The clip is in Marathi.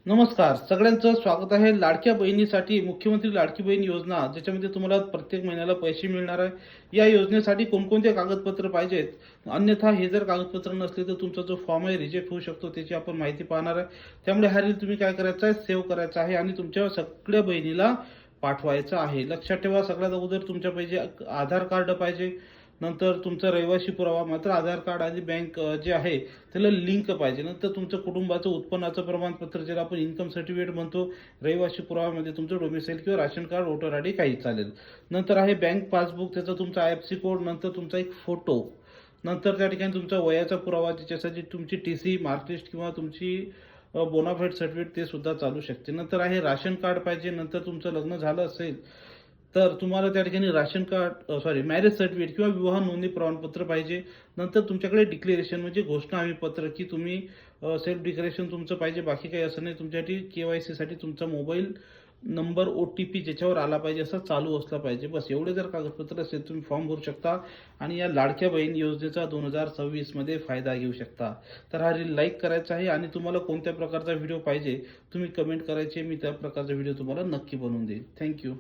नमस्कार, सगळ्यांचं स्वागत आहे. लाडक्या बहिणीसाठी मुख्यमंत्री लाडकी बहीण योजना, ज्याच्यामध्ये तुम्हाला प्रत्येक महिन्याला पैसे मिळणार आहे. या योजनेसाठी कोणकोणते कागदपत्र पाहिजेत, अन्यथा हे जर कागदपत्र नसले तर तुमचा जो फॉर्म आहे रिजेक्ट होऊ शकतो, त्याची आपण माहिती पाहणार आहे. त्यामुळे हा रील तुम्ही काय करायचं आहे, सेव्ह करायचा आहे आणि तुमच्या सगळ्या बहिणीला पाठवायचं आहे. लक्षात ठेवा, सगळ्यात अगोदर तुमच्या पाहिजे आधार कार्ड पाहिजे, नंतर तुमचा रहिवासी पुरावा, मात्र आधार कार्ड आणि बँक जे आहे त्याला लिंक पाहिजे. नंतर तुमचं कुटुंबाचं उत्पन्नाचं प्रमाणपत्र, ज्याला आपण इन्कम सर्टिफिकेट म्हणतो. रहिवासी पुराव्यामध्ये तुमचं डोमिसाईल किंवा राशन कार्ड, वोटर आयडी काही चालेल. नंतर आहे बँक पासबुक, त्याचा तुमचा IFSC कोड, नंतर तुमचा एक फोटो, नंतर त्या ठिकाणी तुमचा वयाचा पुरावा, ज्याच्यासाठी तुमची TC, मार्कलिस्ट किंवा तुमची बोनाफाईड सर्टिफिकेट ते सुद्धा चालू शकते. नंतर आहे राशन कार्ड पाहिजे. नंतर तुमचं लग्न झालं असेल तर तुम्हाला त्या ठिकाणी राशन कार्ड मॅरेज सर्टिफिकेट किंवा विवाह नोंदणी प्रमाणपत्र पाहिजे. नंतर तुमच्याकडे डिक्लेरेशन म्हणजे घोषणा हमीपत्र, की तुम्ही सेल्फ डिक्लेरेशन तुमचं पाहिजे, बाकी काही असं नाही. तुमच्यासाठी KYC साठी तुमचा मोबाईल नंबर OTP ज्याच्यावर आला पाहिजे असा चालू असला पाहिजे. बस एवढे जर कागदपत्र असेल तुम्ही फॉर्म भरू शकता आणि या लाडक्या बहीण योजनेचा 2026 मध्ये फायदा घेऊ शकता. तर हा रील लाईक करायचा आहे आणि तुम्हाला कोणत्या प्रकारचा व्हिडिओ पाहिजे तुम्ही कमेंट करायचे, मी त्या प्रकारचा व्हिडिओ तुम्हाला नक्की बनवून देईन. थँक्यू.